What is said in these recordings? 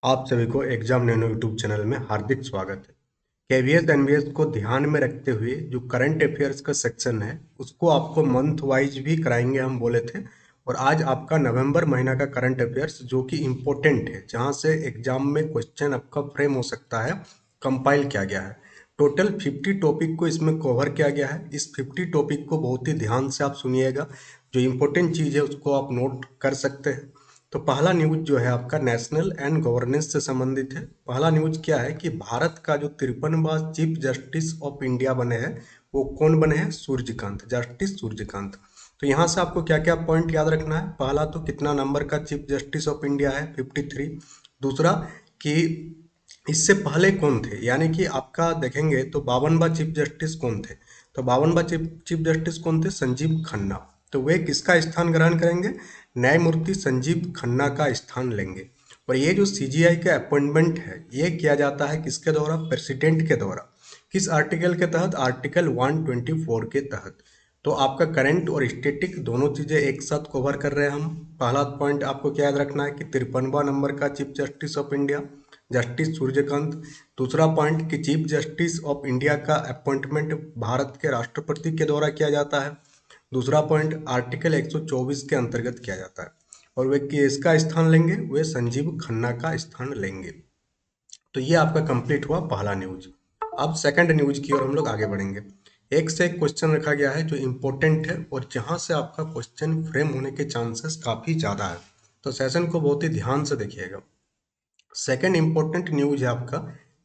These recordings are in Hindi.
आप सभी को एग्जाम नैनो यूट्यूब चैनल में हार्दिक स्वागत है। केवीएस एनवीएस को ध्यान में रखते हुए जो करंट अफेयर्स का सेक्शन है उसको आपको मंथ वाइज भी कराएंगे हम बोले थे। और आज आपका नवंबर महीना का करंट अफेयर्स जो कि इम्पोर्टेंट है, जहां से एग्जाम में क्वेश्चन आपका फ्रेम हो सकता है, कंपाइल किया गया है। टोटल 50 टॉपिक को इसमें कवर किया गया है। इस 50 टॉपिक को बहुत ही ध्यान से आप सुनिएगा। जो इम्पोर्टेंट चीज़ है उसको आप नोट कर सकते हैं। तो पहला न्यूज जो है आपका नेशनल एंड गवर्नेंस से संबंधित है। पहला न्यूज क्या है कि भारत का जो 53वां चीफ जस्टिस ऑफ इंडिया बने हैं वो कौन बने हैं? सूर्यकांत, जस्टिस सूर्यकांत। तो यहाँ से आपको क्या क्या पॉइंट याद रखना है? पहला तो कितना नंबर का चीफ जस्टिस ऑफ इंडिया है? 53। दूसरा कि इससे पहले कौन थे, यानी कि आपका देखेंगे तो 52वां चीफ जस्टिस कौन थे? तो 52वां चीफ जस्टिस कौन थे? संजीव खन्ना। तो वे किसका स्थान ग्रहण करेंगे? न्यायमूर्ति संजीव खन्ना का स्थान लेंगे। और ये जो सीजीआई का अपॉइंटमेंट है ये किया जाता है किसके द्वारा? प्रेसिडेंट के द्वारा। किस आर्टिकल के तहत? आर्टिकल 124 के तहत। तो आपका करंट और स्टैटिक दोनों चीजें एक साथ कवर कर रहे हैं हम। पहला पॉइंट आपको क्या याद रखना है कि 53वां नंबर का chief justice of India justice Suryakant. दूसरा पॉइंट कि चीफ जस्टिस ऑफ इंडिया का अपॉइंटमेंट भारत के राष्ट्रपति के द्वारा किया जाता है। दूसरा पॉइंट आर्टिकल 124 के अंतर्गत किया जाता है। और वे किसका स्थान लेंगे? वे संजीव खन्ना का स्थान लेंगे। तो ये आपका कंप्लीट हुआ पहला न्यूज। अब सेकंड न्यूज की ओर हम लोग आगे बढ़ेंगे। एक से एक क्वेश्चन रखा गया है जो इम्पोर्टेंट है और जहां से आपका क्वेश्चन फ्रेम होने के चांसेस काफी ज्यादा है। तो सेशन को बहुत ही ध्यान से देखिएगा। सेकंड इंपॉर्टेंट न्यूज है आपका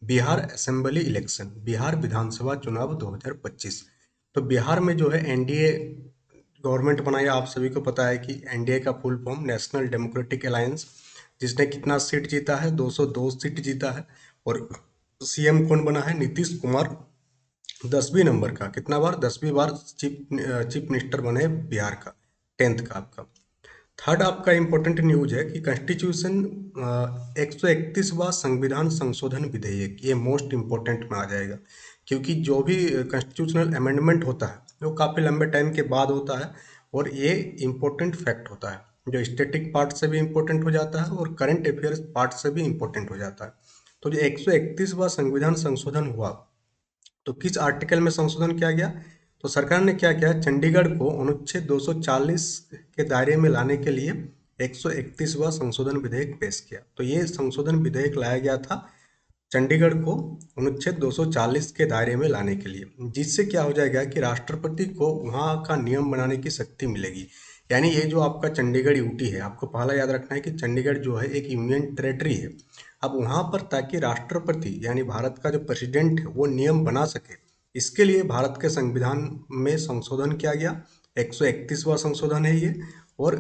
बिहार असेंबली इलेक्शन, बिहार विधानसभा चुनाव 2025। तो बिहार में जो है एनडीए गवर्नमेंट बनाई। आप सभी को पता है कि एनडीए का full form national democratic alliance, जिसने कितना सीट जीता है? 202 सीट जीता है। और सीएम कौन बना है? नीतीश कुमार। 10वीं नंबर का, कितना बार? 10वीं बार चीफ मिनिस्टर बने बिहार का, 10th का आपका। थर्ड आपका इंपॉर्टेंट न्यूज है कि कॉन्स्टिट्यूशन 131वां संविधान संशोधन विधेयक, ये मोस्ट इंपॉर्टेंट में आ जाएगा। क्योंकि जो भी कॉन्स्टिट्यूशनल अमेंडमेंट होता है वो काफ़ी लंबे टाइम के बाद होता है। और ये इंपॉर्टेंट फैक्ट होता है जो स्टैटिक पार्ट से भी इंपॉर्टेंट हो जाता है और करंट अफेयर्स पार्ट से भी इंपॉर्टेंट हो जाता है। तो जो 131वां संविधान संशोधन हुआ, तो किस आर्टिकल में संशोधन किया गया? तो सरकार ने क्या किया? चंडीगढ़ को अनुच्छेद 240 के दायरे में लाने के लिए 131वां संशोधन विधेयक पेश किया। तो ये संशोधन विधेयक लाया गया था चंडीगढ़ को अनुच्छेद 240 के दायरे में लाने के लिए, जिससे क्या हो जाएगा कि राष्ट्रपति को वहाँ का नियम बनाने की शक्ति मिलेगी। यानी ये जो आपका चंडीगढ़ यूटी है, आपको पहला याद रखना है कि चंडीगढ़ जो है एक यूनियन टेरेटरी है। अब वहाँ पर ताकि राष्ट्रपति यानी भारत का जो प्रेसिडेंट है वो नियम बना सके, इसके लिए भारत के संविधान में संशोधन किया गया। 131वां संशोधन है ये। और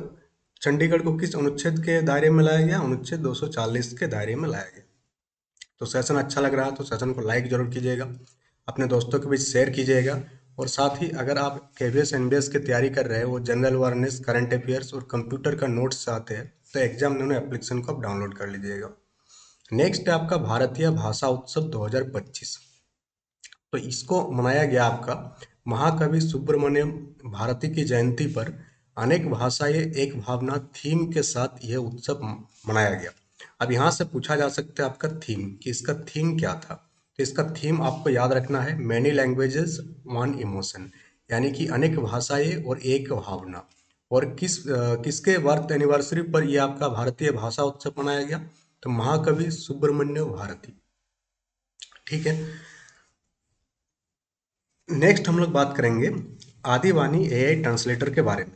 चंडीगढ़ को किस अनुच्छेद के दायरे में लाया गया? अनुच्छेद 240 के दायरे में लाया गया। तो सेशन अच्छा लग रहा है तो सेशन को लाइक जरूर कीजिएगा, अपने दोस्तों के बीच शेयर कीजिएगा। और साथ ही अगर आप केवीएस एनबीएस की तैयारी कर रहे हैं, वो जनरल अवेयरनेस, करंट अफेयर्स और कंप्यूटर का नोट्स चाहते हैं, तो एग्जाम नोनो एप्लीकेशन को आप डाउनलोड कर लीजिएगा। नेक्स्ट है आपका भारतीय भाषा उत्सव 2025। तो इसको मनाया गया आपका महाकवि सुब्रमण्यम भारती की जयंती पर। अनेक भाषाएं एक भावना थीम के साथ यह उत्सव मनाया गया। अब यहाँ से पूछा जा सकता है आपका थीम, कि इसका थीम क्या था? तो इसका थीम आपको याद रखना है मैनी लैंग्वेजेस वन इमोशन, यानी कि अनेक भाषाएं और एक भावना। और किसके बर्थ एनिवर्सरी पर यह आपका भारतीय भाषा उत्सव मनाया गया? तो महाकवि सुब्रमण्य भारती। ठीक है। नेक्स्ट हम लोग बात करेंगे आदिवानी एआई ट्रांसलेटर के बारे में।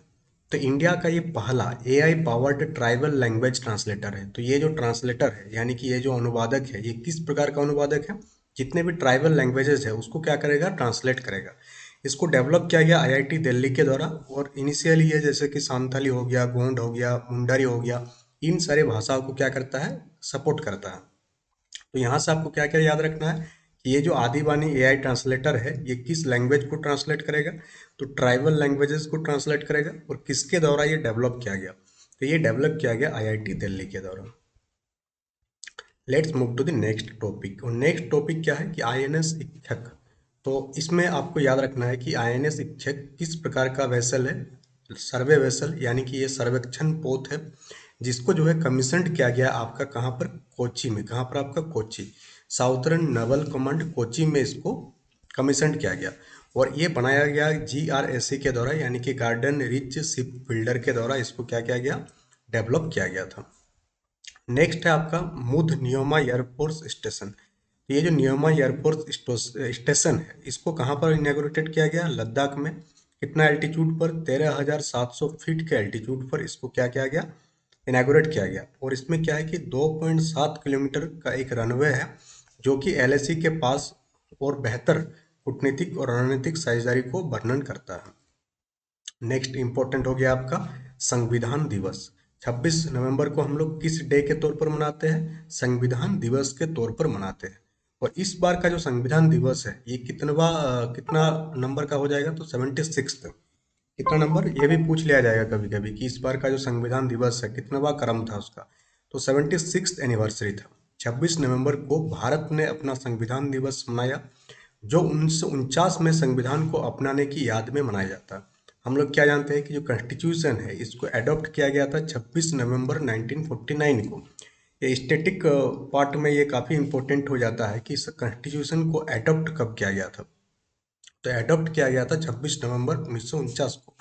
तो इंडिया का ये पहला AI powered tribal language translator है। तो ये जो ट्रांसलेटर है यानी कि ये जो अनुवादक है, ये किस प्रकार का अनुवादक है? जितने भी ट्राइबल लैंग्वेजेस है उसको क्या करेगा? ट्रांसलेट करेगा। इसको डेवलप किया गया आईआईटी दिल्ली के द्वारा। और इनिशियली ये जैसे कि सांथाली हो गया, गोंड हो गया, मुंडारी हो गया, इन सारे भाषाओं को क्या करता है? सपोर्ट करता है। तो यहाँ से आपको क्या क्या याद रखना है कि ये जो आदिवानी एआई ट्रांसलेटर है ये किस लैंग्वेज को ट्रांसलेट करेगा? तो ट्राइबल लैंग्वेजेस को ट्रांसलेट करेगा। और किसके द्वारा ये डेवलप किया गया? तो ये डेवलप किया गया आईआईटी दिल्ली के द्वारा। Let's move to the next topic. और नेक्स्ट टॉपिक क्या है कि आईएनएस इच्छक। तो इसमें आपको याद रखना है कि आईएनएस इच्छक किस प्रकार का वेसल है? सर्वे वेसल यानी कि ये सर्वेक्षण पोत है, जिसको जो है कमीशनड किया गया आपका कहाँ पर, कोची में। कहाँ पर आपका, Kochi. Southern naval command Kochi में इसको कमीशनड किया गया, और ये बनाया गया GRAC के द्वारा, यानी कि गार्डन रिच शिप बिल्डर के द्वारा इसको क्या किया गया, डेवलप किया गया था। नेक्स्ट है आपका मुध नियोमा एयरफोर्स स्टेशन। ये जो नियोमा एयरफोर्स स्टेशन है, इसको कहाँ पर इनॉग्रेटेड किया गया, लद्दाख में। कितना एल्टीट्यूड पर, 13,700 फीट के एल्टीट्यूड पर इसको क्या किया गया, इनॉग्रेट किया गया। और इसमें क्या है कि 2.7 किलोमीटर का एक रनवे है, जो कि LAC के पास और बेहतर कूटनीतिक और रणनीतिक साझेदारी को वर्णन करता है। नेक्स्ट इंपॉर्टेंट हो गया आपका संविधान दिवस। 26 नवंबर को हम लोग किस डे के तौर पर मनाते हैं, संविधान दिवस के तौर पर मनाते हैं। और इस बार का जो संविधान दिवस है, ये कितना नंबर का हो जाएगा, तो 76। कितना नंबर, ये भी पूछ लिया जाएगा कभी कभी कि इस बार का जो संविधान दिवस है कितनवा क्रम था उसका, तो 76th एनिवर्सरी था। 26 नवंबर को भारत ने अपना संविधान दिवस मनाया, जो 1949 में संविधान को अपनाने की याद में मनाया जाता है। हम लोग क्या जानते हैं कि जो कॉन्स्टिट्यूशन है, इसको अडॉप्ट किया गया था 26 नवंबर 1949 को। ये स्टैटिक पार्ट में ये काफ़ी इंपॉर्टेंट हो जाता है कि इस कॉन्स्टिट्यूशन को अडॉप्ट कब किया गया था। तो अडॉप्ट किया गया था 26 नवंबर 1949 को।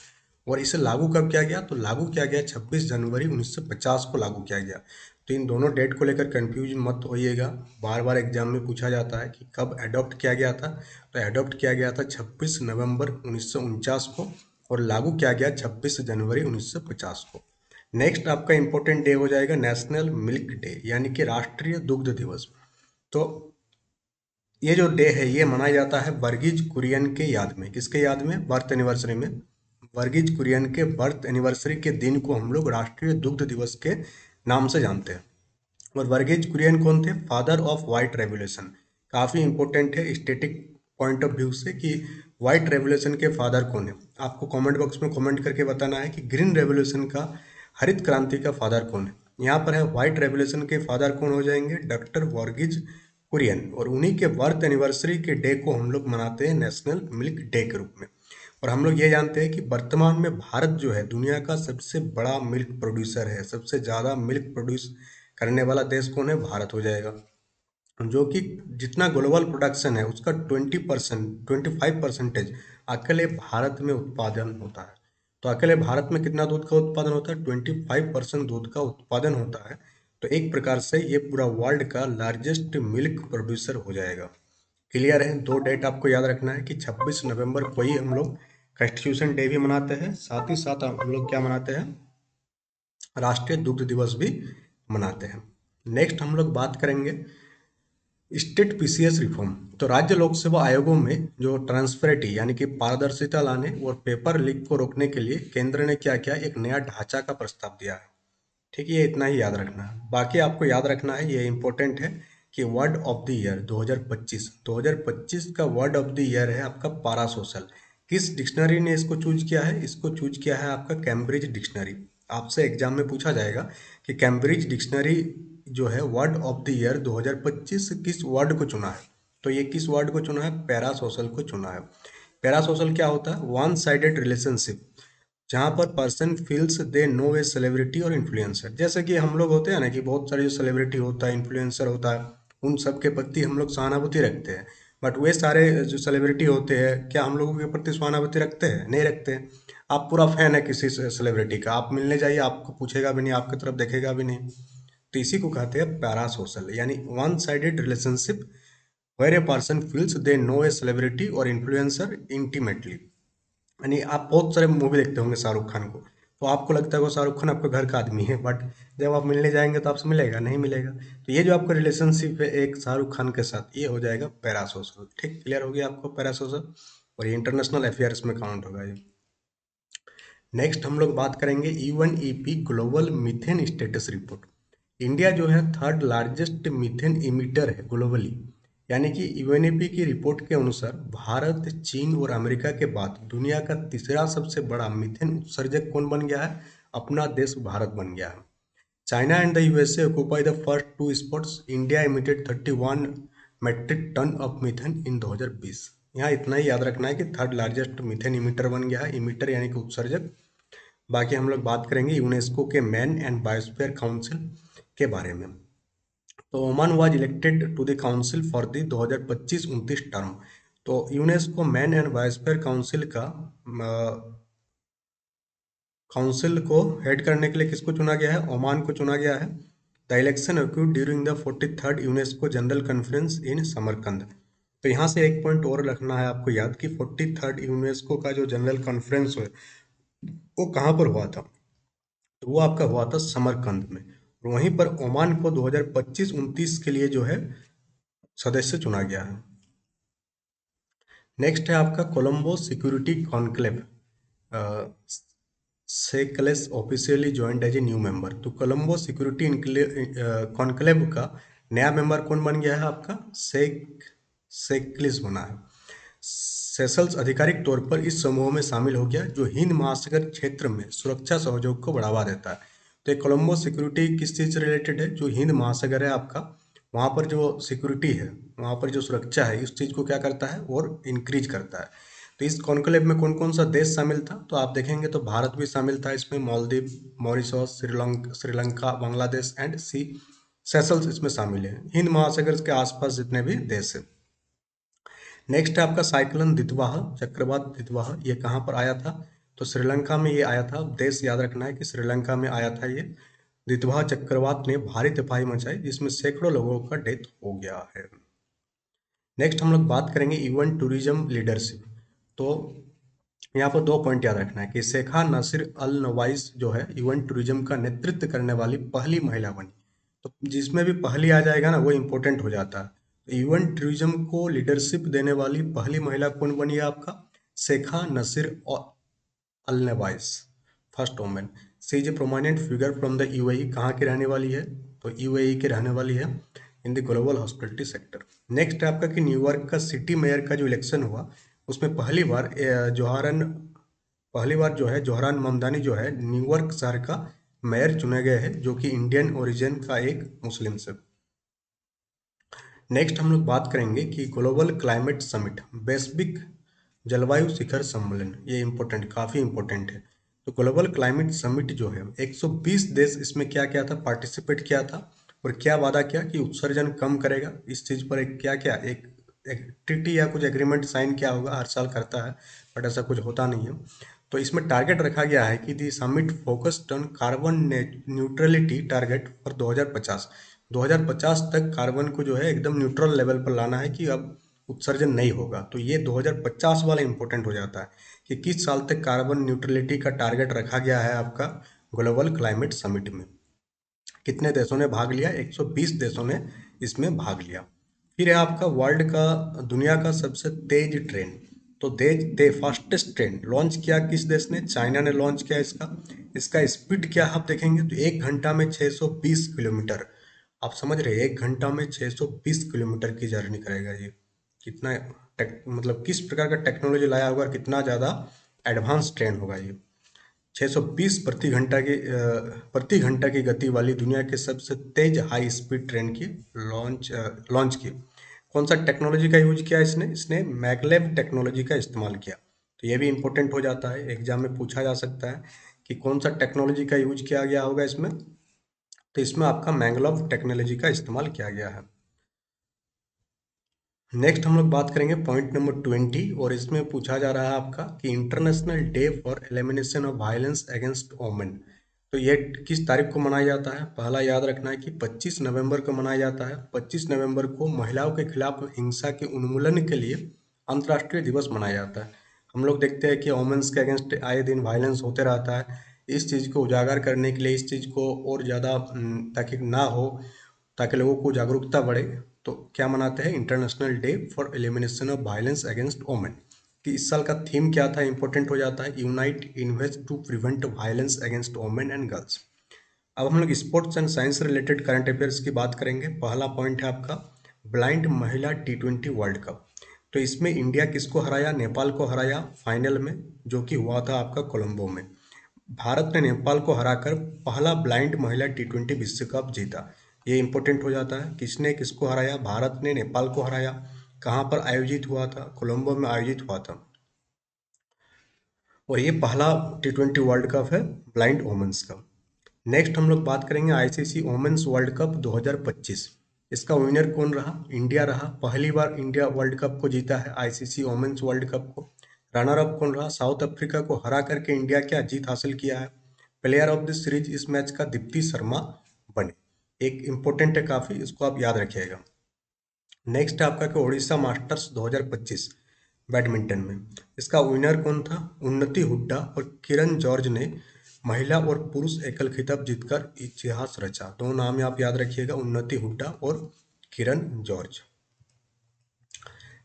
और इसे लागू कब किया गया, तो लागू किया गया 26 जनवरी 1950 को लागू किया गया। तो इन दोनों डेट को लेकर कंफ्यूज मत होइएगा, बार बार एग्जाम में पूछा जाता है कि कब अडॉप्ट किया गया था। तो अडॉप्ट किया गया था 26 नवंबर 1949 को, और लागू किया गया 26 जनवरी 1950 को। नेक्स्ट आपका इंपॉर्टेंट डे हो जाएगा नेशनल मिल्क डे, यानी कि राष्ट्रीय दुग्ध दिवस। तो ये जो डे है, ये मनाया जाता है वर्गीज कुरियन के याद में। किसके याद में, बर्थ एनिवर्सरी में। वर्गीज कुरियन के बर्थ एनिवर्सरी के दिन को हम लोग राष्ट्रीय दुग्ध दिवस के नाम से जानते हैं। और वर्गीज कुरियन कौन थे, फादर ऑफ व्हाइट रेवोल्यूशन। काफ़ी इंपॉर्टेंट है स्टेटिक पॉइंट ऑफ व्यू से कि व्हाइट रेवोल्यूशन के फादर कौन है। आपको कमेंट बॉक्स में कमेंट करके बताना है कि ग्रीन रेवोल्यूशन का, हरित क्रांति का फादर कौन है। यहाँ पर है व्हाइट रेवोल्यूशन के फादर कौन हो जाएंगे, डॉक्टर वर्गीज कुरियन। और उन्हीं के बर्थ एनिवर्सरी के डे को हम लोग मनाते हैं नेशनल मिल्क डे के रूप में। और हम लोग ये जानते हैं कि वर्तमान में भारत जो है दुनिया का सबसे बड़ा मिल्क प्रोड्यूसर है। सबसे ज़्यादा मिल्क प्रोड्यूस करने वाला देश कौन है, भारत हो जाएगा। जो कि जितना ग्लोबल प्रोडक्शन है उसका 25% अकेले भारत में उत्पादन होता है। तो अकेले भारत में कितना दूध का उत्पादन होता है, 25% दूध का उत्पादन होता है। तो एक प्रकार से ये पूरा वर्ल्ड का लार्जेस्ट मिल्क प्रोड्यूसर हो जाएगा। क्लियर है, दो डेट आपको याद रखना है कि 26 नवंबर को ही हम लोग कॉन्स्टिट्यूशन डे भी मनाते हैं, साथ ही साथ हम लोग क्या मनाते हैं, राष्ट्रीय दुग्ध दिवस भी मनाते हैं। नेक्स्ट हम लोग बात करेंगे स्टेट PCS रिफॉर्म। तो राज्य लोक सेवा आयोगों में जो ट्रांसपेरेंटी यानी कि पारदर्शिता लाने और पेपर लीक को रोकने के लिए केंद्र ने क्या किया, एक नया ढांचा का प्रस्ताव दिया है। ठीक है, ये इतना ही याद रखना है। बाकी आपको याद रखना है, ये इंपॉर्टेंट है कि वर्ड ऑफ द ईयर 2025 का वर्ड ऑफ द ईयर है आपका पारासोशल। किस डिक्शनरी ने इसको चूज किया है, इसको चूज किया है आपका कैम्ब्रिज डिक्शनरी। आपसे एग्जाम में पूछा जाएगा कि कैम्ब्रिज डिक्शनरी जो है वर्ड ऑफ द ईयर 2025 किस वर्ड को चुना है। तो ये किस वर्ड को चुना है, पैरासोशल को चुना है। पैरासोशल क्या होता है, वन साइडेड रिलेशनशिप, जहाँ पर person feels they know a celebrity और इन्फ्लुएंसर। जैसे कि हम लोग होते हैं ना कि बहुत सारे जो सेलिब्रिटी होता है, इन्फ्लुएंसर होता है, उन सब के प्रति हम लोग सहानुभूति रखते हैं। बट वे सारे जो सेलिब्रिटी होते हैं, क्या हम लोगों के प्रति सहानुभूति रखते हैं, नहीं रखते हैं। आप पूरा फैन है किसी सेलिब्रिटी का, आप मिलने जाइए, आपको पूछेगा भी नहीं, आपकी तरफ देखेगा भी नहीं। तो इसी को कहते हैं पैरासोशल, यानी one sided relationship where a person feels they know a celebrity और इन्फ्लुएंसर इंटीमेटली। यानी आप बहुत सारे मूवी देखते होंगे शाहरुख खान को, तो आपको लगता है वो शाहरुख खान आपके घर का आदमी है, बट जब आप मिलने जाएंगे तो आपसे मिलेगा नहीं, मिलेगा। तो ये जो आपका रिलेशनशिप है एक शाहरुख खान के साथ, ये हो जाएगा पैरासोशल। ठीक, क्लियर हो गया आपको पैरासोशल। और ये इंटरनेशनल अफेयर्स में काउंट होगा ये। नेक्स्ट हम लोग बात करेंगे UNEP global methane status report. India जो है थर्ड लार्जेस्ट मीथेन इमिटर है ग्लोबली। यानी कि UNEP की रिपोर्ट के अनुसार भारत, चीन और अमेरिका के बाद दुनिया का तीसरा सबसे बड़ा मीथेन उत्सर्जक कौन बन गया है, अपना देश भारत बन गया है। China and the USA occupy the first two spots. India emitted 31 metric ton of methane in 2020। यहाँ इतना ही याद रखना है कि थर्ड लार्जेस्ट मीथेन इमिटर बन गया है, इमिटर यानी कि उत्सर्जक। बाकी हम लोग बात करेंगे यूनेस्को के मैन एंड बायोस्फीयर काउंसिल के बारे में। तो Oman was elected to the council for the 2025-29 term. तो UNESCO man and biosphere council का काउंसिल को हेड करने के लिए किसको चुना गया है? ओमान को चुना गया है। The election occurred during the 43rd UNESCO general conference in Samarkand. तो यहाँ से एक पॉइंट और रखना है आपको याद कि 43rd यूनेस्को का जो जनरल कॉन्फ्रेंस है वो कहाँ पर हुआ था? तो वो आपका हुआ था समरकंद में। और वहीं पर ओमान को 2025-29 के लिए जो है सदस्य चुना गया है। नेक्स्ट है आपका Colombo security conclave. Seychelles officially joined as a new member. तो कोलंबो सिक्योरिटी कॉन्क्लेव का नया मेंबर कौन बन गया है आपका? सेकलिस बना है। सेशल्स आधिकारिक तौर पर इस समूह में शामिल हो गया जो हिंद महासागर क्षेत्र में सुरक्षा सहयोग को बढ़ावा देता है। तो ये कोलंबो सिक्योरिटी किस चीज़ से रिलेटेड है? जो हिंद महासागर है आपका, वहाँ पर जो सिक्योरिटी है, वहाँ पर जो सुरक्षा है, इस चीज़ को क्या करता है और इंक्रीज करता है। तो इस कॉन्क्लेव में कौन कौन सा देश शामिल था? तो आप देखेंगे तो भारत भी शामिल था इसमें, Maldives, Mauritius, Sri Lanka, Bangladesh and Seychelles इसमें शामिल है, हिंद महासागर के आसपास जितने भी देश है। नेक्स्ट है आपका साइक्लोन दितवाह, चक्रवात दितवाह। ये कहाँ पर आया था? तो श्रीलंका में ये आया था। देश याद रखना है कि श्रीलंका में आया था ये। दितवाह चक्रवात ने भारी तबाही मचाई जिसमें सैकड़ों लोगों का डेथ हो गया है। नेक्स्ट हम लोग बात करेंगे इवेंट टूरिज्म लीडरशिप। तो यहाँ पर दो पॉइंट याद रखना है कि शेखा नासिर अल नवाइस जो है इवेंट टूरिज्म का नेतृत्व करने वाली पहली महिला बनी। तो जिसमें भी पहली आ जाएगा ना वो इम्पोर्टेंट हो जाता है। तो इवेंट टूरिज्म को लीडरशिप देने वाली पहली महिला कौन बनी है आपका? Sheikha Nasser Al Nowais, first women. She is a prominent figure from the UAE. कहाँ की रहने वाली है? तो यूएई की रहने वाली है, in the global hospitality sector. Next है आपका कि न्यूयॉर्क का सिटी मेयर का जो इलेक्शन हुआ उसमें पहली बार जो है जोहरान ममदानी जो है न्यूयॉर्क शहर का मेयर चुने गए हैं, जो कि इंडियन ओरिजिन का एक मुस्लिम से। नेक्स्ट हम लोग बात करेंगे कि ग्लोबल क्लाइमेट समिट, वैश्विक जलवायु शिखर सम्मेलन। ये इम्पोर्टेंट, काफ़ी इम्पोर्टेंट है। तो ग्लोबल क्लाइमेट समिट जो है 120 देश इसमें क्या क्या था, पार्टिसिपेट किया था और क्या वादा किया कि उत्सर्जन कम करेगा। इस चीज़ पर एक क्या क्या एक ट्रीटी या कुछ एग्रीमेंट साइन किया होगा, हर साल करता है बट ऐसा कुछ होता नहीं है। तो इसमें टारगेट रखा गया है कि the summit focused on carbon neutrality target for 2050। 2050 तक कार्बन को जो है एकदम न्यूट्रल लेवल पर लाना है कि अब उत्सर्जन नहीं होगा। तो ये 2050 वाला इंपॉर्टेंट हो जाता है कि किस साल तक कार्बन न्यूट्रलिटी का टारगेट रखा गया है आपका ग्लोबल क्लाइमेट समिट में। कितने देशों ने भाग लिया? 120 देशों ने इसमें भाग लिया। फिर है आपका वर्ल्ड का, दुनिया का सबसे तेज ट्रेन। तो दे फास्टेस्ट ट्रेन लॉन्च किया किस देश ने? चाइना ने लॉन्च किया इसका। इसका स्पीड क्या आप देखेंगे तो 1 घंटा में 620 किलोमीटर। आप समझ रहे हैं, 1 घंटा में 620 किलोमीटर की जर्नी करेगा ये। कितना मतलब किस प्रकार का टेक्नोलॉजी लाया होगा, कितना ज़्यादा एडवांस ट्रेन होगा ये। 620 प्रति घंटा की गति वाली दुनिया के सबसे तेज हाई स्पीड ट्रेन की लॉन्च की। कौन सा टेक्नोलॉजी का यूज किया इसने? इसने मैगलेव टेक्नोलॉजी का इस्तेमाल किया। तो ये भी इंपॉर्टेंट हो जाता है, एग्जाम में पूछा जा सकता है कि कौन सा टेक्नोलॉजी का यूज किया गया होगा इसमें। तो इसमें आपका मैंगलोव टेक्नोलॉजी का इस्तेमाल किया गया है। नेक्स्ट हम लोग बात करेंगे पॉइंट नंबर 20 और इसमें पूछा जा रहा है आपका कि international day for elimination of violence against women. तो ये किस तारीख को मनाया जाता है? पहला याद रखना है कि 25 नवंबर को मनाया जाता है। 25 नवंबर को महिलाओं के खिलाफ हिंसा के उन्मूलन के लिए अंतर्राष्ट्रीय दिवस मनाया जाता है। हम लोग देखते हैं कि वोमेन्स के अगेंस्ट आए दिन वायलेंस होते रहता है। इस चीज़ को उजागर करने के लिए, इस चीज़ को और ज़्यादा ताकि ना हो, ताकि लोगों को जागरूकता बढ़े, तो क्या मनाते हैं? International day for elimination of violence against women. कि इस साल का थीम क्या था, इंपॉर्टेंट हो जाता है, unite invest to prevent violence against women and girls. अब हम लोग sports and science related current affairs की बात करेंगे। पहला पॉइंट है आपका ब्लाइंड महिला T20 वर्ल्ड कप। तो इसमें इंडिया किसको हराया? नेपाल को हराया फाइनल में, जो कि हुआ था आपका कोलंबो में। भारत ने नेपाल को हराकर पहला ब्लाइंड महिला T20 विश्व कप जीता। ये इंपॉर्टेंट हो जाता है, किसने किसको हराया? भारत ने नेपाल को हराया। कहाँ पर आयोजित हुआ था? कोलंबो में आयोजित हुआ था। और ये पहला T20 वर्ल्ड कप है ब्लाइंड वोमेंस का। नेक्स्ट हम लोग बात करेंगे आईसीसी वोमेंस वर्ल्ड कप 2025। इसका विनर कौन रहा? इंडिया रहा। पहली बार इंडिया वर्ल्ड कप को जीता है, आईसीसी वोमेंस वर्ल्ड कप को। रनर अप कौन रहा? साउथ अफ्रीका को हरा करके इंडिया क्या जीत हासिल किया है। प्लेयर ऑफ द सीरीज इस मैच का दीप्ति शर्मा बने। एक इंपॉर्टेंट है काफी, इसको आप याद रखिएगा। नेक्स्ट है आपका कि उड़ीसा मास्टर्स 2025 बैडमिंटन में। इसका विनर कौन था? उन्नति हुड्डा और किरण जॉर्ज ने महिला और पुरुष एकल खिताब जीतकर इतिहास रचा। दो नाम आप याद रखिएगा, उन्नति हुड्डा और किरण जॉर्ज।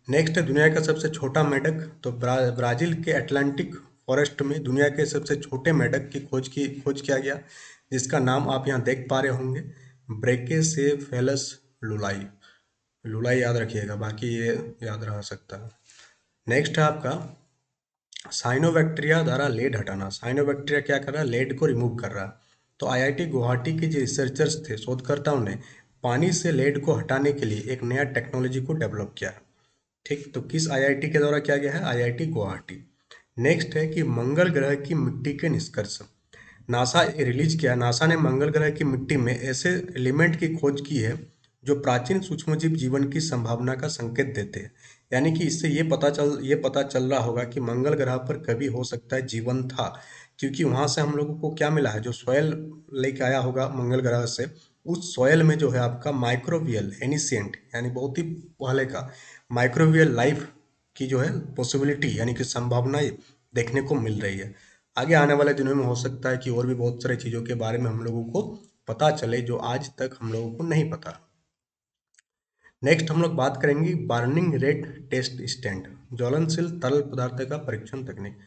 नेक्स्ट है दुनिया का सबसे छोटा मेंढक। तो ब्राजील के अटलांटिक फॉरेस्ट में दुनिया के सबसे छोटे मेंढक की खोज किया गया, जिसका नाम आप यहाँ देख पा रहे होंगे, ब्रैकेसेफेलस लुलाई। लुलाई याद रखिएगा, बाकी ये याद रह सकता है। नेक्स्ट है आपका साइनोबैक्टीरिया द्वारा लेड हटाना। साइनोबैक्टीरिया क्या कर रहा है? लेड को रिमूव कर रहा है। तो आईआईटी गुवाहाटी के जो रिसर्चर्स थे, शोधकर्ताओं ने पानी से लेड को हटाने के लिए एक नया टेक्नोलॉजी को डेवलप किया है। ठीक, तो किस आईआईटी के द्वारा किया गया है? आईआईटी गुवाहाटी। नेक्स्ट है कि मंगल ग्रह की मिट्टी के निष्कर्ष। नासा रिलीज किया, नासा ने मंगल ग्रह की मिट्टी में ऐसे एलिमेंट की खोज की है जो प्राचीन सूक्ष्मजीव जीवन की संभावना का संकेत देते हैं। यानी कि इससे ये पता चल रहा होगा कि मंगल ग्रह पर कभी हो सकता है जीवन था, क्योंकि वहां से हम लोगों को क्या मिला है, जो सॉयल लेके आया होगा मंगल ग्रह से, उस सॉयल में जो है आपका माइक्रोबियल एनिशिएंट यानी बहुत ही पहले का माइक्रोबियल लाइफ की जो है पॉसिबिलिटी यानी कि संभावनाएं देखने को मिल रही है। आगे आने वाले दिनों में हो सकता है कि और भी बहुत सारी चीज़ों के बारे में हम लोगों को पता चले जो आज तक हम लोगों को नहीं पता। नेक्स्ट हम लोग बात करेंगे बर्निंग रेट टेस्ट स्टैंड, ज्वलनशील तरल पदार्थ का परीक्षण तकनीक।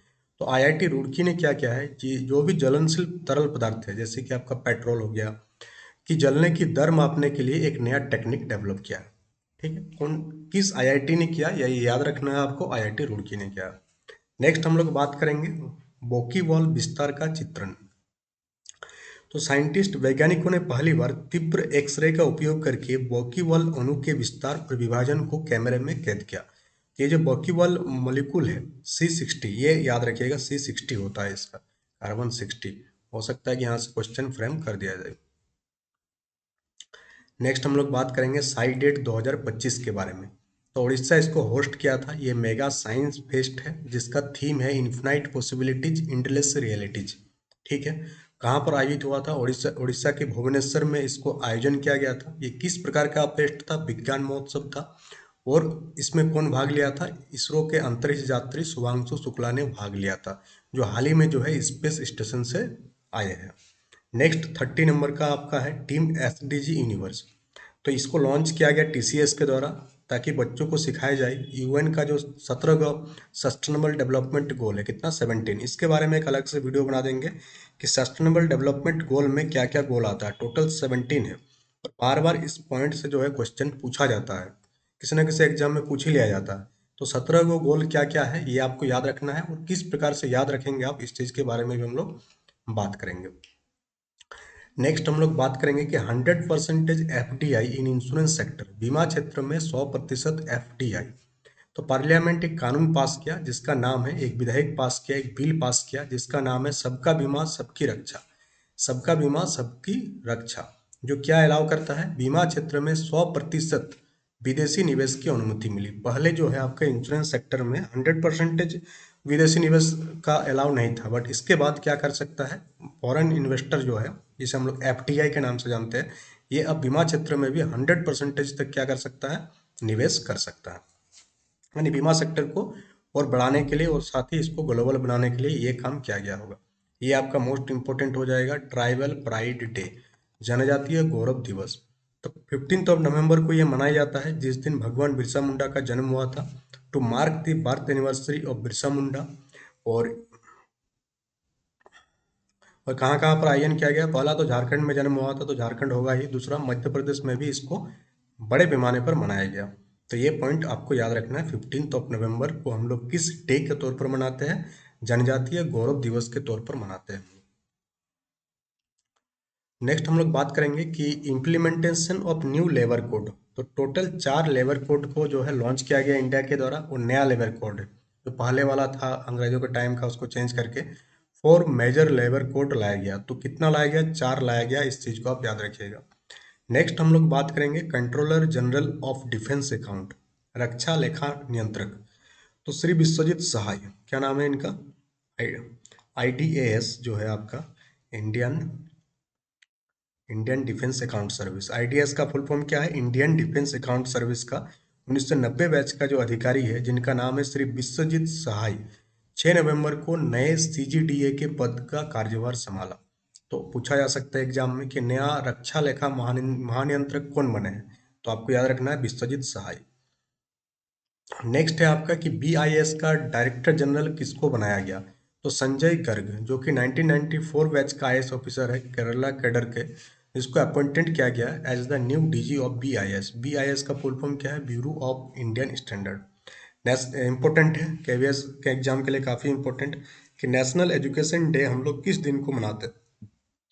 तो आईआईटी रुड़की ने क्या किया है कि जो भी ज्वलनशील तरल पदार्थ है, जैसे कि आपका पेट्रोल हो गया, कि जलने की दर मापने के लिए एक नया टेक्निक डेवलप किया है। ठीक है, कौन किस आईआईटी ने किया, या ये याद रखना है आपको, आईआईटी रुड़की ने किया। नेक्स्ट हम लोग बात करेंगे बोकी वॉल विस्तार का चित्रण। तो साइंटिस्ट वैज्ञानिकों ने पहली बार तीव्र एक्सरे का उपयोग करके बॉकीवॉल अणु के विस्तार और विभाजन को कैमरे में कैद किया। ये जो बॉकीवॉल मॉलिक्यूल है C60, ये याद रखिएगा C60 होता है इसका, कार्बन 60। हो सकता है कि यहाँ से क्वेश्चन फ्रेम कर दिया जाए। नेक्स्ट हम लोग बात करेंगे साइडेट 2025 के बारे में। तो उड़ीसा इसको होस्ट किया था। ये मेगा साइंस फेस्ट है जिसका थीम है इन्फिनाइट पॉसिबिलिटीज एंडलेस रियलिटीज। ठीक है, कहाँ पर आयोजित हुआ था? उड़ीसा उड़ीसा के भुवनेश्वर में इसको आयोजन किया गया था। ये किस प्रकार का फेस्ट था? विज्ञान महोत्सव था। और इसमें कौन भाग लिया था? इसरो के अंतरिक्ष यात्री शुभांशु शुक्ला ने भाग लिया था, जो हाल ही में जो है स्पेस स्टेशन से आए हैं। नेक्स्ट 30 नंबर का आपका है टीम एसडीजी यूनिवर्स। तो इसको लॉन्च किया गया टीसीएस के द्वारा, ताकि बच्चों को सिखाया जाए यूएन का जो 17 सस्टेनेबल डेवलपमेंट गोल है, कितना 17, इसके बारे में एक अलग से वीडियो बना देंगे कि सस्टेनेबल डेवलपमेंट गोल में क्या क्या गोल आता है। टोटल 17 है, और बार बार इस पॉइंट से जो है क्वेश्चन पूछा जाता है, किसी न किसी एग्जाम में पूछ ही लिया जाता है। तो 17 गोल क्या क्या है ये आपको याद रखना है, और किस प्रकार से याद रखेंगे आप, इस चीज़ के बारे में भी हम लोग बात करेंगे। नेक्स्ट हम लोग बात करेंगे कि 100% एफडीआई इन इंश्योरेंस सेक्टर, बीमा क्षेत्र में 100% एफडीआई। तो पार्लियामेंट एक कानून पास किया जिसका नाम है, एक विधेयक पास किया, एक बिल पास किया जिसका नाम है सबका बीमा सबकी रक्षा। सबका बीमा सबकी रक्षा, जो क्या अलाउ करता है, बीमा क्षेत्र में 100% विदेशी निवेश की अनुमति मिली। पहले जो है आपका इंश्योरेंस सेक्टर में 100% विदेशी निवेश का अलाउ नहीं था, बट इसके बाद क्या कर सकता है, फॉरेन इन्वेस्टर जो है, जिसे हम लोग एफडीआई के नाम से जानते हैं, ये अब बीमा क्षेत्र में भी 100% तक क्या कर सकता है, निवेश कर सकता है। यानी बीमा सेक्टर को और बढ़ाने के लिए और साथ ही इसको ग्लोबल बनाने के लिए ये काम किया गया होगा। ये आपका मोस्ट इंपोर्टेंट हो जाएगा। ट्राइबल प्राइड डे, जनजातीय गौरव दिवस। तो 15 नवंबर को यह मनाया जाता है, जिस दिन भगवान बिरसा मुंडा का जन्म हुआ था, to mark the birth anniversary of Birsa Munda. और कहाँ कहाँ पर आयोजन किया गया? पहला तो झारखंड में जन्म हुआ था, तो झारखंड होगा ही। दूसरा मध्य प्रदेश में भी इसको बड़े पैमाने पर मनाया गया। तो ये पॉइंट आपको याद रखना है। 15 नवंबर को हम लोग किस डे के तौर पर मनाते हैं? जनजातीय गौरव दिवस के तौर पर मनाते हैं। नेक्स्ट हम लोग बात करेंगे कि implementation of new labour code. तो टोटल 4 लेबर कोड को जो है लॉन्च किया गया इंडिया के द्वारा, और नया लेबर कोड है जो पहले वाला था अंग्रेजों के टाइम का, उसको चेंज करके 4 मेजर लेबर कोड लाया गया। तो कितना लाया गया? 4 लाया गया। इस चीज को आप याद रखिएगा। नेक्स्ट हम लोग बात करेंगे controller general of defence account, रक्षा लेखा नियंत्रक। तो श्री विश्वजीत सहाय, क्या नाम है इनका? आईडीएएस जो है आपका, Indian Indian defence account service. IDs का फुल फॉर्म क्या है? इंडियन डिफेंस अकाउंट सर्विस का 1990 बैच का जो अधिकारी है, जिनका नाम है श्री विश्वजीत सहाय, 6 नवंबर को नए सीजीडीए के पद का कार्यभार संभाला। तो पूछा जा सकता है एग्जाम में कि नया रक्षा लेखा महानियंत्रक कौन बने हैं? तो आपको याद रखना है विश्वजीत सहाय। नेक्स्ट है आपका कि बीआईएस का डायरेक्टर जनरल किसको बनाया गया? तो संजय गर्ग, जो कि 1994 बैच का आईएएस ऑफिसर है, केरला कैडर के, जिसको अपॉइंटेड किया गया as the new DG of BIS. BIS का फुल फॉर्म क्या है? Bureau of Indian standard. Important है, केवीएस के एग्जाम के लिए काफी इंपॉर्टेंट, कि नेशनल एजुकेशन डे हम लोग किस दिन को मनाते हैं?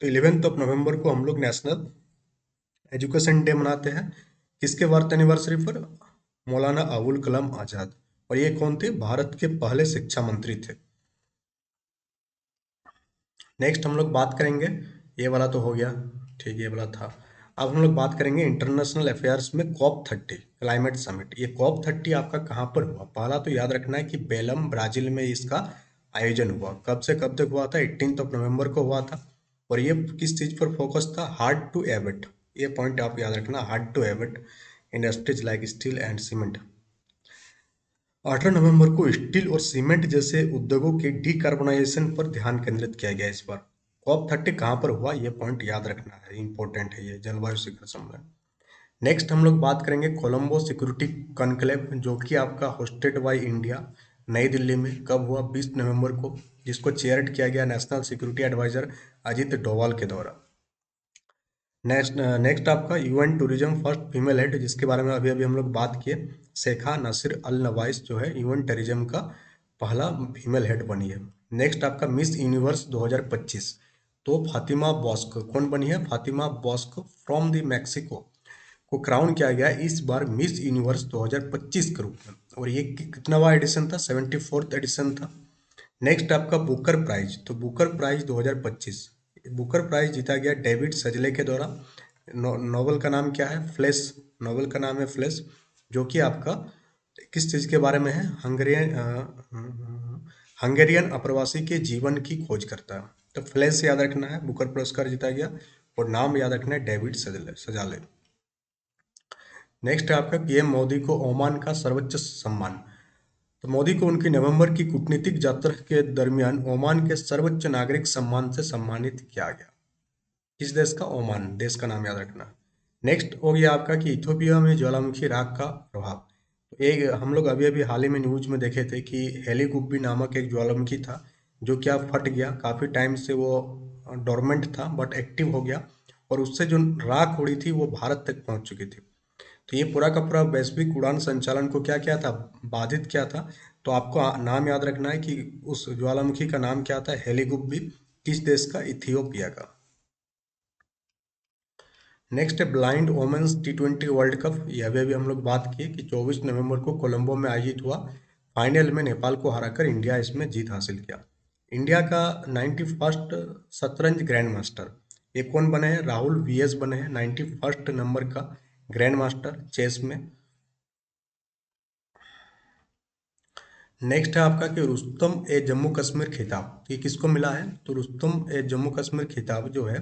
तो 11 नवंबर को हम लोग नेशनल एजुकेशन डे मनाते हैं। किसके बर्थ एनिवर्सरी पर? मौलाना अबुल कलाम आजाद। और ये कौन थे? भारत के पहले शिक्षा मंत्री थे। नेक्स्ट हम लोग बात करेंगे, ये वाला तो हो गया, ठीक, ये वाला था। अब हम लोग बात करेंगे इंटरनेशनल अफेयर्स में COP30 क्लाइमेट समिट। ये COP30 आपका कहाँ पर हुआ? पहला तो याद रखना है कि बेलम ब्राजील में इसका आयोजन हुआ। कब से कब तक हुआ था? 18 नवंबर को हुआ था। और ये किस चीज पर फोकस था? Hard to abate. ये पॉइंट आप याद रखना, hard to abate industries like steel and cement. 18 नवंबर को स्टील और सीमेंट जैसे उद्योगों के डीकार्बोनाइजेशन पर ध्यान केंद्रित किया गया। इस बार COP30 कहाँ पर हुआ? ये पॉइंट याद रखना है, इंपॉर्टेंट है ये, जलवायु शिखर सम्मेलन। नेक्स्ट हम लोग बात करेंगे कोलंबो सिक्योरिटी कॉन्क्लेव, जो कि आपका होस्टेड बाय इंडिया, नई दिल्ली में। कब हुआ? 20 नवंबर को, जिसको चेयर किया गया national security advisor Ajit Doval के द्वारा। नेक्स्ट आपका UN tourism first female head, जिसके बारे में अभी अभी हम लोग बात किए, शेखा नसीर अल नवाइस जो है यूएन टूरिज्म का पहला फीमेल हेड बनी है। नेक्स्ट आपका मिस यूनिवर्स 2025, तो फातिमा बॉस्क कौन बनी है? फातिमा बॉस्क फ्रॉम द मैक्सिको को क्राउन किया गया इस बार मिस यूनिवर्स 2025 के रूप में। और ये कितनावा एडिशन था? 74th एडिशन था। नेक्स्ट आपका बुकर प्राइज, तो बुकर प्राइज 2025, बुकर प्राइज जीता गया डेविड सजले के द्वारा। नोवेल का नाम क्या है? फ्लैश। नोवेल का नाम है फ्लैश, जो कि आपका किस चीज के बारे में है? हंगेरियन अप्रवासी के जीवन की खोज करता है। तो फ्लैश याद रखना है, बुकर पुरस्कार जीता गया। और नाम याद रखना है डेविड सजाले। नेक्स्ट है आपका पीएम मोदी को ओमान का सर्वोच्च सम्मान, तो मोदी को उनकी नवंबर की कूटनीतिक यात्रा के दरमियान ओमान के सर्वोच्च नागरिक सम्मान से सम्मानित किया गया। किस देश का? ओमान देश का नाम याद रखना। नेक्स्ट हो गया आपका कि इथोपिया में ज्वालामुखी राख का प्रभाव। तो एक हम लोग अभी अभी हाल ही में न्यूज में देखे थे कि हेलीगुब्बी नामक एक ज्वालामुखी था, जो क्या फट गया। काफी टाइम से वो डोरमेंट था, बट एक्टिव हो गया, और उससे जो राख उड़ी थी वो भारत तक पहुंच चुकी थी। तो ये पूरा का पूरा वैश्विक उड़ान संचालन को क्या किया था? बाधित किया था। तो आपको नाम याद रखना है कि उस ज्वालामुखी का नाम क्या था? हेलीगुब्बी। किस देश का? इथियोपिया का। नेक्स्ट है blind women's T20 world cup. यह भी हम लोग बात किए कि 24 नवंबर को कोलंबो में आयोजित हुआ। फाइनल में नेपाल को हराकर इंडिया इसमें जीत हासिल किया। इंडिया का 91st शतरंज ग्रैंड मास्टर ये कौन बने हैं? राहुल VS बने हैं 91st नंबर का ग्रैंड मास्टर चेस में। नेक्स्ट है आपका कि रुस्तम ए जम्मू कश्मीर खिताब, ये किसको मिला है? तो रुस्तम ए जम्मू कश्मीर खिताब जो है,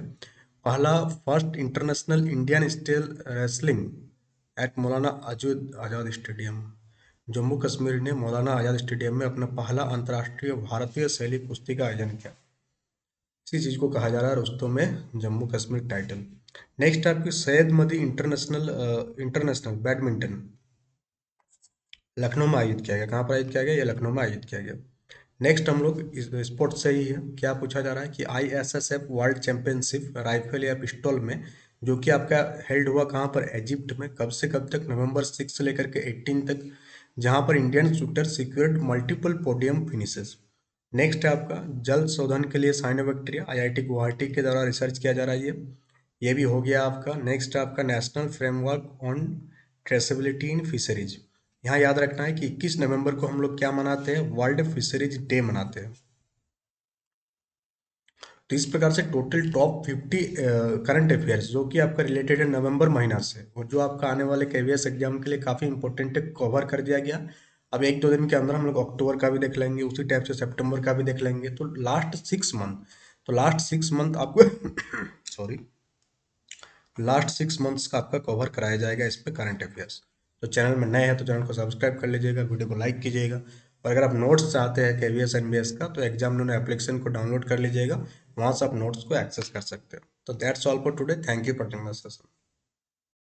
पहला first international Indian style wrestling at Maulana Azad stadium. Jammu Kashmir ने मौलाना आजाद स्टेडियम में अपना पहला अंतर्राष्ट्रीय भारतीय शैली कुश्ती का आयोजन किया। इसी चीज को कहा जा रहा है रुस्तम में जम्मू कश्मीर टाइटल। नेक्स्ट आपकी सैयद मदी इंटरनेशनल बैडमिंटन लखनऊ में आयोजित किया गया। कहाँ पर आयोजित किया गया? ये लखनऊ में आयोजित किया गया। नेक्स्ट हम लोग स्पोर्ट्स से ही है, क्या पूछा जा रहा है कि ISSF वर्ल्ड चैंपियनशिप राइफल या पिस्टल में, जो कि आपका हेल्ड हुआ कहाँ पर? इजिप्ट में। कब से कब तक? नवंबर 6 से लेकर के 18 तक, जहां पर Indian shooter secured multiple podium finishes. Next है आपका जल शोधन के लिए साइनोबैक्टीरिया, IIT गुवाहाटी के द्वारा रिसर्च किया जा रहा है ये भी हो गया आपका। नेक्स्ट आपका national framework on traceability in fisheries, यहाँ याद रखना है कि 21 नवंबर को हम लोग क्या मनाते हैं, वर्ल्ड फिशरीज डे मनाते हैं। तो इस प्रकार से टोटल टॉप 50 करंट अफेयर्स जो कि आपका रिलेटेड है नवंबर महीना से और जो आपका आने वाले केवीएस एग्जाम के लिए काफ़ी इंपॉर्टेंट है, कवर कर दिया गया। अब एक दो दिन के अंदर हम लोग अक्टूबर का भी देख लेंगे, उसी टाइप से सितंबर का भी देख लेंगे। तो लास्ट सिक्स मंथ आपको सॉरी, लास्ट 6 मंथ्स का आपका कवर कराया जाएगा इस पे करंट अफेयर्स। तो चैनल में नए हैं तो चैनल को सब्सक्राइब कर लीजिएगा, वीडियो को लाइक कीजिएगा। और अगर आप नोट्स चाहते हैं केवीएस एनबीएस का तो एग्जाम नोन एप्लीकेशन को डाउनलोड कर लीजिएगा, वहाँ से आप नोट्स को एक्सेस कर सकते हो। तो that's all for today, thank you for taking the session.